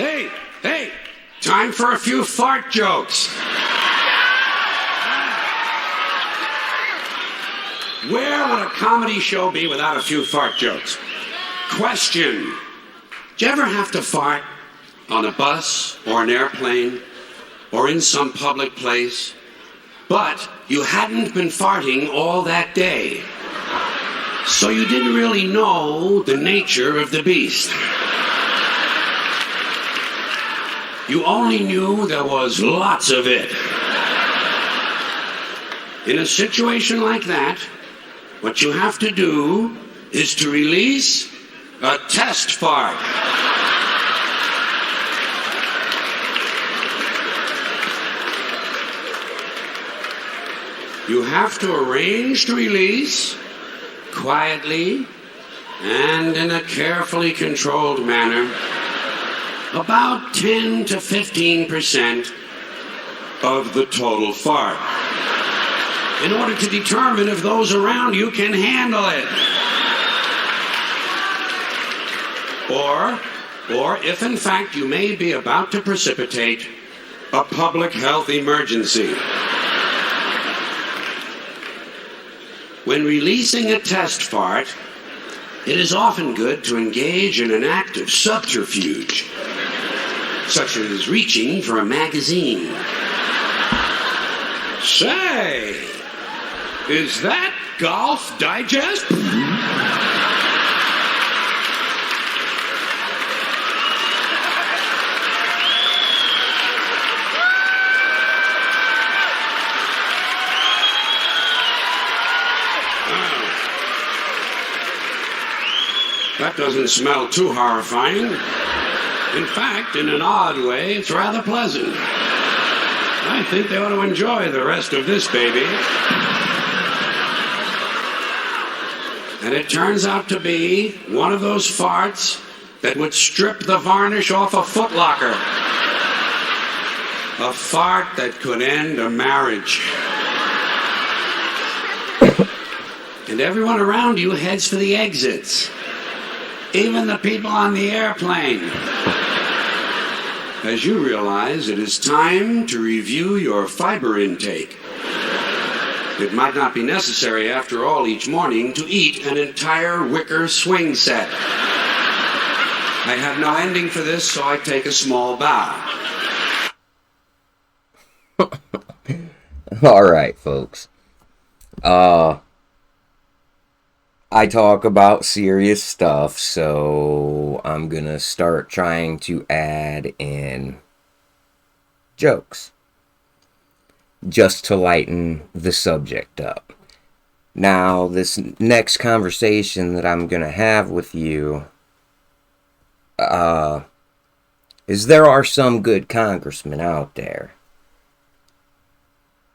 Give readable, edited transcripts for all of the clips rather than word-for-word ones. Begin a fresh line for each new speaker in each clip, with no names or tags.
Hey, time for a few fart jokes. Where would a comedy show be without a few fart jokes? Question. Did you ever have to fart on a bus or an airplane or in some public place, but you hadn't been farting all that day, so you didn't really know the nature of the beast? You only knew there was lots of it. In a situation like that, what you have to do is to release a test fart. You have to arrange to release quietly and in a carefully controlled manner about 10 to 15% of the total fart, in order to determine if those around you can handle it. Or if in fact you may be about to precipitate a public health emergency. When releasing a test fart, it is often good to engage in an act of subterfuge, such as reaching for a magazine. Say, is that Golf Digest? That doesn't smell too horrifying. In fact, in an odd way, it's rather pleasant. I think they ought to enjoy the rest of this baby. And it turns out to be one of those farts that would strip the varnish off a Foot Locker. A fart that could end a marriage. And everyone around you heads for the exits. Even the people on the airplane. As you realize, it is time to review your fiber intake. It might not be necessary, after all, each morning to eat an entire wicker swing set. I have no ending for this, so I take a small bow.
All right, folks. I talk about serious stuff, so I'm gonna start trying to add in jokes, just to lighten the subject up. Now, this next conversation that I'm gonna have with you, is there are some good congressmen out there,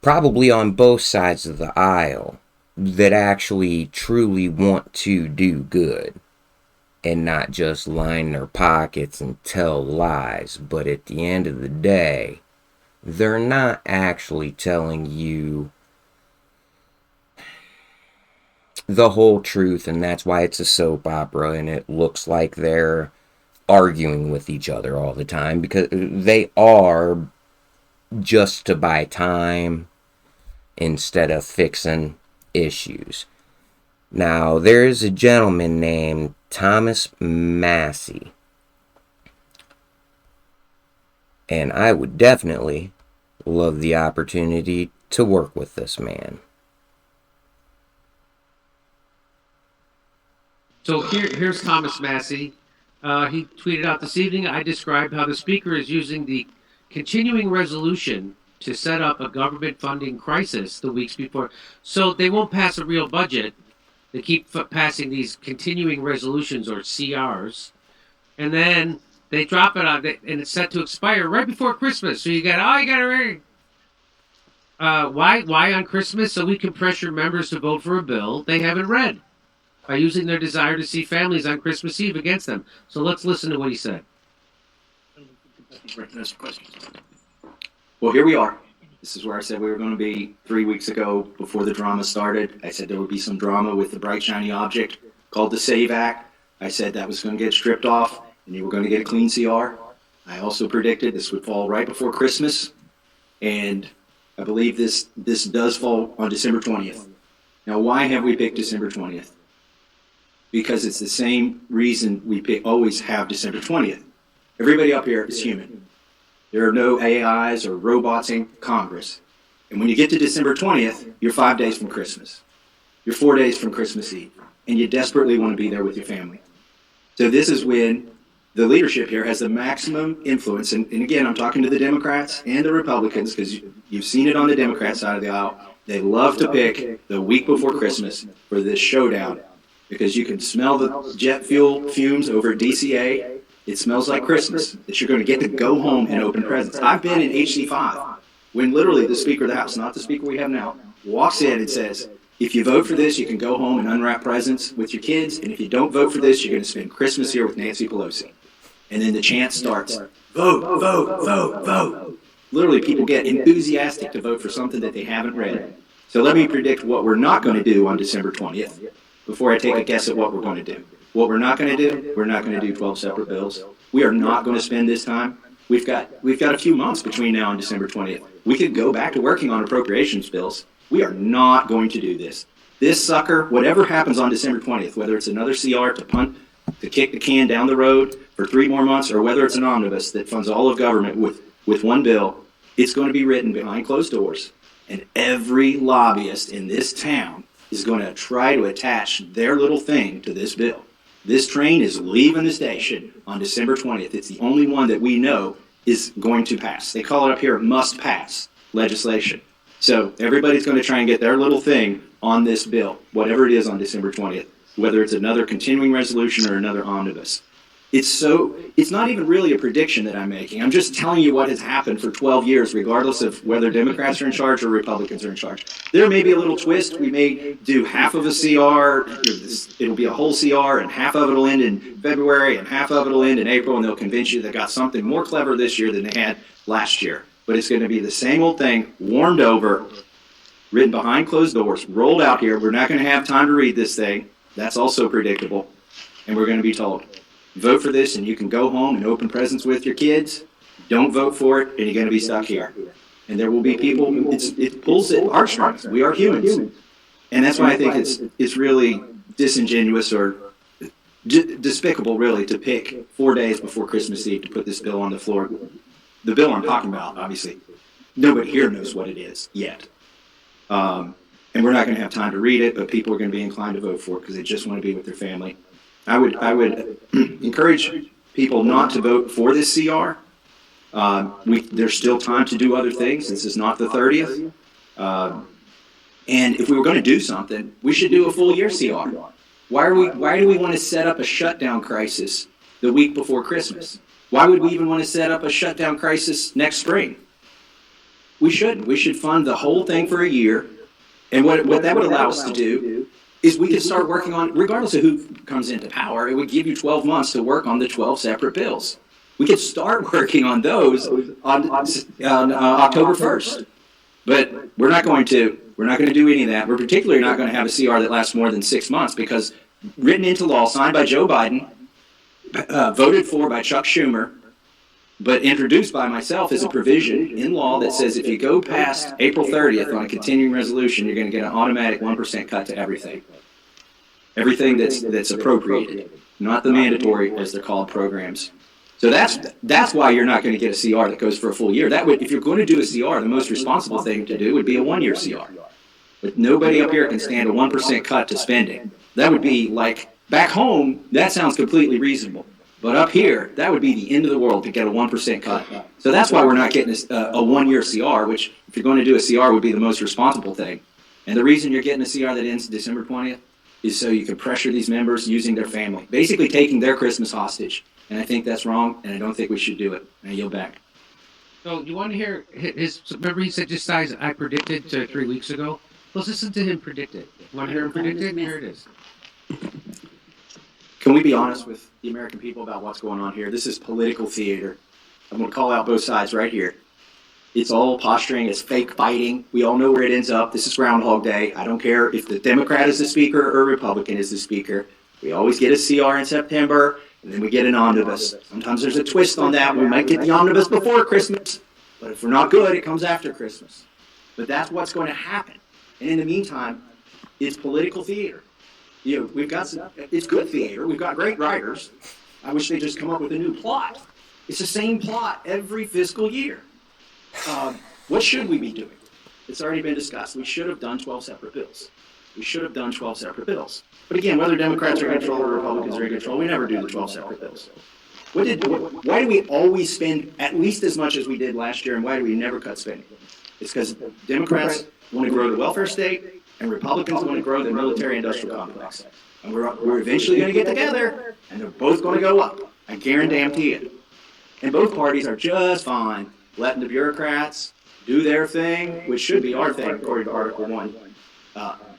probably on both sides of the aisle, that actually truly want to do good and not just line their pockets and tell lies. But at the end of the day, they're not actually telling you the whole truth, and that's why it's a soap opera and it looks like they're arguing with each other all the time, because they are just to buy time instead of fixing issues. Now, there's a gentleman named Thomas Massie, and I would definitely love the opportunity to work with this man.
So here's Thomas Massie. He tweeted out this evening, I described how the Speaker is using the continuing resolution to set up a government funding crisis the weeks before. So they won't pass a real budget. They keep passing these continuing resolutions, or CRs. And then they drop it on, and it's set to expire right before Christmas. So you got to read. Why on Christmas? So we can pressure members to vote for a bill they haven't read, by using their desire to see families on Christmas Eve against them. So let's listen to what he said.
Well, here we are. This is where I said we were going to be 3 weeks ago before the drama started. I said there would be some drama with the bright, shiny object called the SAVE Act. I said that was going to get stripped off and you were going to get a clean CR. I also predicted this would fall right before Christmas, and I believe this does fall on December 20th. Now, why have we picked December 20th? Because it's the same reason we always have December 20th. Everybody up here is human. There are no AIs or robots in Congress. And when you get to December 20th, you're 5 days from Christmas. You're 4 days from Christmas Eve. And you desperately want to be there with your family. So this is when the leadership here has the maximum influence. And again, I'm talking to the Democrats and the Republicans, because you've seen it on the Democrat side of the aisle. They love to pick the week before Christmas for this showdown, because you can smell the jet fuel fumes over at DCA. It smells like Christmas, that you're going to get to go home and open presents. I've been in HC5 when literally the Speaker of the House, not the Speaker we have now, walks in and says, if you vote for this, you can go home and unwrap presents with your kids, and if you don't vote for this, you're going to spend Christmas here with Nancy Pelosi. And then the chant starts, vote, vote, vote, vote. Literally, people get enthusiastic to vote for something that they haven't read. So let me predict what we're not going to do on December 20th before I take a guess at what we're going to do. What we're not going to do, we're not going to do 12 separate bills. We are not going to spend this time. We've got a few months between now and December 20th. We could go back to working on appropriations bills. We are not going to do this. This sucker, whatever happens on December 20th, whether it's another CR to kick the can down the road for 3 more months, or whether it's an omnibus that funds all of government with one bill, it's going to be written behind closed doors. And every lobbyist in this town is going to try to attach their little thing to this bill. This train is leaving the station on December 20th. It's the only one that we know is going to pass. They call it up here must pass legislation. So everybody's going to try and get their little thing on this bill, whatever it is on December 20th, whether it's another continuing resolution or another omnibus. It's not even really a prediction that I'm making. I'm just telling you what has happened for 12 years, regardless of whether Democrats are in charge or Republicans are in charge. There may be a little twist. We may do half of a CR. It'll be a whole CR, and half of it will end in February, and half of it will end in April, and they'll convince you they got something more clever this year than they had last year. But it's going to be the same old thing, warmed over, written behind closed doors, rolled out here. We're not going to have time to read this thing. That's also predictable. And we're going to be told, vote for this and you can go home and open presents with your kids. Don't vote for it and you're going to be stuck here. And there will be people, it pulls at heartstrings. We are humans. And that's why I think it's really disingenuous or despicable, really, to pick 4 days before Christmas Eve to put this bill on the floor. The bill I'm talking about, obviously, nobody here knows what it is yet. And we're not going to have time to read it, but people are going to be inclined to vote for it because they just want to be with their family. I would encourage people not to vote for this CR. There's still time to do other things. This is not the 30th. And if we were going to do something, we should do a full year CR. Why do we want to set up a shutdown crisis the week before Christmas? Why would we even want to set up a shutdown crisis next spring? We shouldn't. We should fund the whole thing for a year. And what that would allow us to do is we could start working on, regardless of who comes into power, it would give you 12 months to work on the 12 separate bills. We could start working on those on October 1st. But we're not going to do any of that. We're particularly not going to have a CR that lasts more than 6 months, because written into law, signed by Joe Biden, voted for by Chuck Schumer, but introduced by myself, is a provision in law that says if you go past April 30th on a continuing resolution, you're going to get an automatic 1% cut to everything. Everything that's appropriated, not the mandatory, as they're called, programs. So that's why you're not going to get a CR that goes for a full year. That would, if you're going to do a CR, the most responsible thing to do would be a 1 year CR. But nobody up here can stand a 1% cut to spending. That would be like, back home, that sounds completely reasonable. But up here, that would be the end of the world to get a 1% cut. So that's why we're not getting a 1 year CR, which, if you're going to do a CR, would be the most responsible thing. And the reason you're getting a CR that ends December 20th is so you can pressure these members using their family, basically taking their Christmas hostage. And I think that's wrong, and I don't think we should do it. And I yield back.
So you want to hear his? Remember, he said just as I predicted 3 weeks ago. Let's listen to him predict it. Want to hear him predict it? Here it is.
Can we be honest with the American people about what's going on here? This is political theater. I'm going to call out both sides right here. It's all posturing. It's fake fighting. We all know where it ends up. This is Groundhog Day. I don't care if the Democrat is the speaker or Republican is the speaker. We always get a CR in September, And then we get an omnibus. Sometimes there's a twist on that. We might get the omnibus before Christmas, but if we're not good, it comes after Christmas. But that's what's going to happen. And in the meantime, it's political theater. We've got it's good theater. We've got great writers. I wish they'd just come up with a new plot. It's the same plot every fiscal year. What should we be doing? It's already been discussed. We should have done 12 separate bills. We should have done 12 separate bills. But again, whether Democrats are in control or Republicans are in control, we never do the 12 separate bills. Why do we always spend at least as much as we did last year, and why do we never cut spending? It's because Democrats want to grow the welfare state, and Republicans want to grow the military-industrial complex. And we're eventually going to get together, and they're both going to go up. I guarantee it. And both parties are just fine letting the bureaucrats do their thing, which should be our thing, according to Article 1,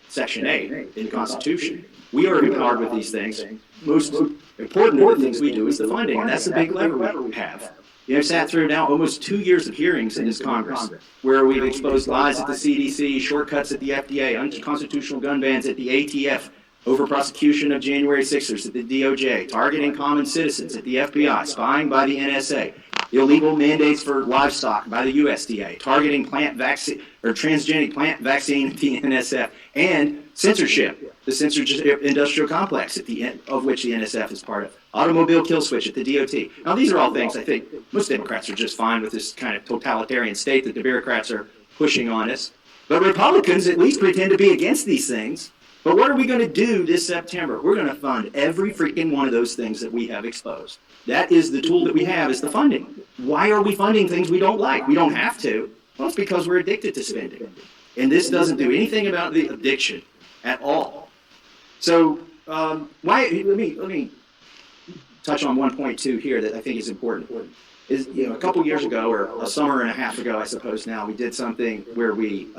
Section 8 in the Constitution. We are empowered with these things. Most important of the things we do is the funding, and that's the big lever we have. I've sat through now almost 2 years of hearings in this Congress, where we've exposed lies at the CDC, shortcuts at the FDA, unconstitutional gun bans at the ATF, over prosecution of January 6ers at the DOJ, targeting common citizens at the FBI, spying by the NSA, illegal mandates for livestock by the USDA, targeting plant vaccine or transgenic plant vaccine at the NSF, and censorship, the censorship industrial complex at the end of which the NSF is part of, automobile kill switch at the DOT. Now, these are all things I think most Democrats are just fine with this kind of totalitarian state that the bureaucrats are pushing on us. But Republicans at least pretend to be against these things. But what are we going to do this September? We're going to fund every freaking one of those things that we have exposed. That is the tool that we have, is the funding. Why are we funding things we don't like? We don't have to. Well, it's because we're addicted to spending. And this doesn't do anything about the addiction at all. So let me touch on 1.2 here that I think is important. Is, a couple years ago, or a summer and a half ago, I suppose now, we did something where we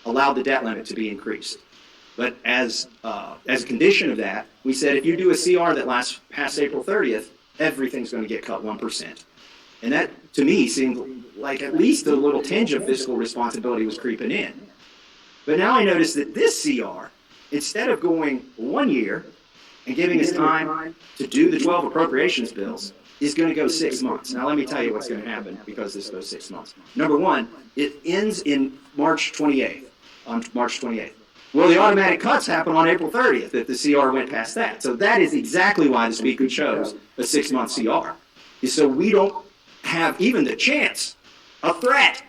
allowed the debt limit to be increased. But as a condition of that, we said if you do a CR that lasts past April 30th, everything's going to get cut 1%. And that, to me, seemed like at least a little tinge of fiscal responsibility was creeping in. But now I notice that this CR, instead of going 1 year and giving us time to do the 12 appropriations bills, is going to go 6 months. Now let me tell you what's going to happen because this goes 6 months. Number one, it ends in March 28th, on March 28th. Well, the automatic cuts happen on April 30th if the CR went past that. So that is exactly why the Speaker chose a 6-month CR. Is so we don't have even the chance, a threat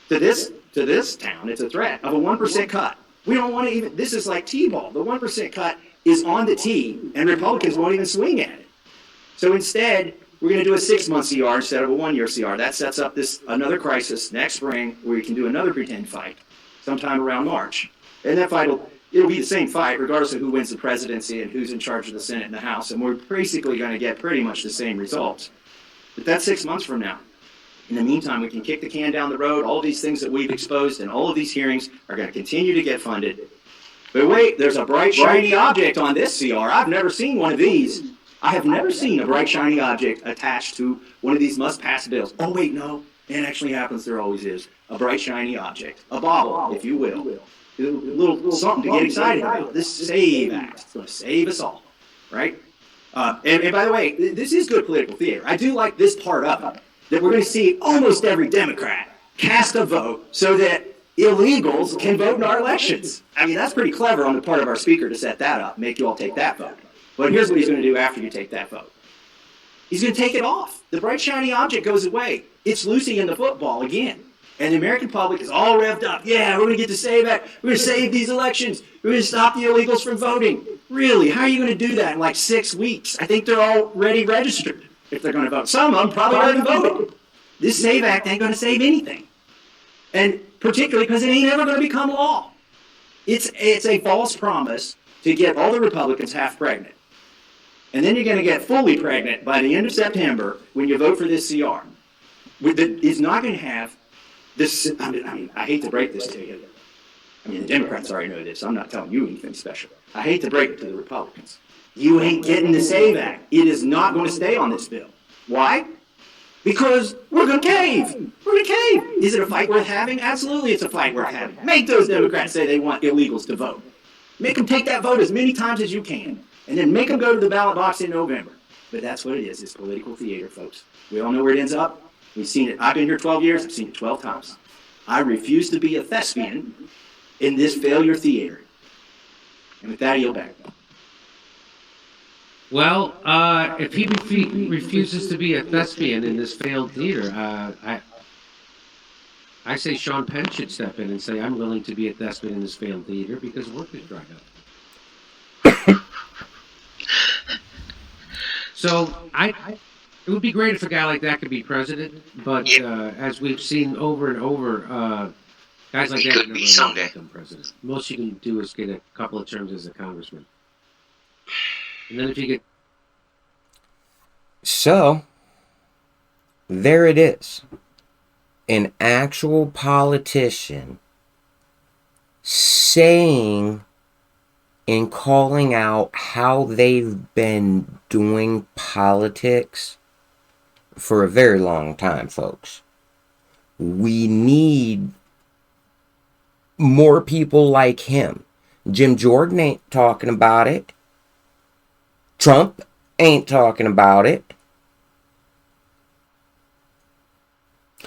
to this town, it's a threat of a 1% cut. We don't want to even, this is like T-ball. The 1% cut is on the tee, and Republicans won't even swing at it. So instead, we're going to do a 6-month CR instead of a 1-year CR. That sets up another crisis next spring where we can do another pretend fight sometime around March. And that fight it'll be the same fight regardless of who wins the presidency and who's in charge of the Senate and the House. And we're basically going to get pretty much the same results. But that's 6 months from now. In the meantime, we can kick the can down the road. All these things that we've exposed and all of these hearings are going to continue to get funded. But wait, there's a bright, shiny object on this CR. I've never seen one of these. I have never seen a bright, shiny object attached to one of these must-pass bills. Oh, wait, no. It actually happens. There always is. A bright, shiny object. A bauble, if you will. A little something to get excited about. This SAVE Act. It's going to save us all. Right? And by the way, this is good political theater. I do like this part of it. That we're going to see almost every Democrat cast a vote so that illegals can vote in our elections. I mean, that's pretty clever on the part of our Speaker to set that up, make you all take that vote. But here's what he's going to do after you take that vote. He's going to take it off. The bright, shiny object goes away. It's Lucy in the football again. And the American public is all revved up. Yeah, we're going to get the SAVE Act. We're going to save these elections. We're going to stop the illegals from voting. Really? How are you going to do that in like 6 weeks? I think they're already registered if they're going to vote. Some of them probably already voted. This SAVE Act ain't going to save anything. And particularly because it ain't ever going to become law. It's a false promise to get all the Republicans half pregnant. And then you're going to get fully pregnant by the end of September when you vote for this CR. It's not going to have this. I mean, I hate to break this to you. I mean, the Democrats already know this. I'm not telling you anything special. I hate to break it to the Republicans. You ain't getting the SAVE Act. It is not going to stay on this bill. Why? Because we're going to cave. We're going to cave. Is it a fight worth having? Absolutely, it's a fight worth having. Make those Democrats say they want illegals to vote. Make them take that vote as many times as you can. And then make them go to the ballot box in November. But that's what it is. It's political theater, folks. We all know where it ends up. We've seen it. I've been here 12 years. I've seen it 12 times. I refuse to be a thespian in this failure theater. And with that, I yield back.
Well, if he refuses to be a thespian in this failed theater, I say Sean Penn should step in and say, I'm willing to be a thespian in this failed theater because work is dried up. So, it would be great if a guy like that could be president, but as we've seen over and over, guys like that never become president. Most you can do is get a couple of terms as a congressman. And then if you get...
So, there it is. An actual politician saying and calling out how they've been doing politics for a very long time, folks. We need more people like him. Jim Jordan ain't talking about it. Trump ain't talking about it.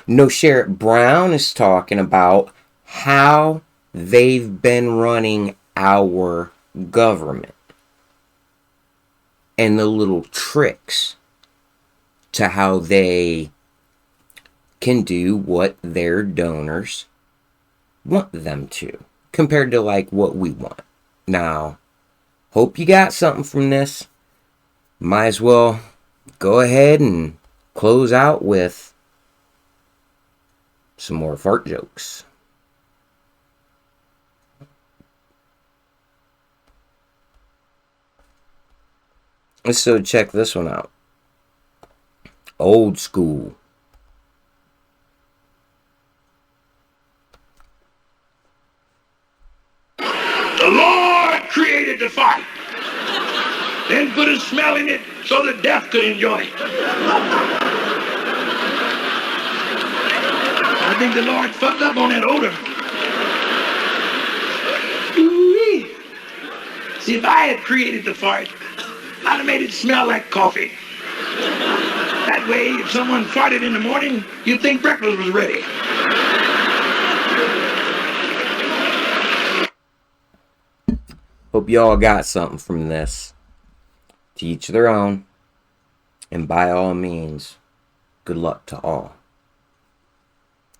No, Sherrod Brown is talking about how they've been running our government and the little tricks to how they can do what their donors want them to, compared to like what we want. Now, hope you got something from this. Might as well go ahead and close out with some more fart jokes. So check this one out. Old school.
The Lord created the fart, then put a smell in it so the deaf could enjoy it. I think the Lord fucked up on that odor. Ooh-wee. See, if I had created the fart, I'd have made it smell like coffee. That way, if someone farted in the morning, you'd think breakfast was ready.
Hope y'all got something from this. To each their own. And by all means, good luck to all.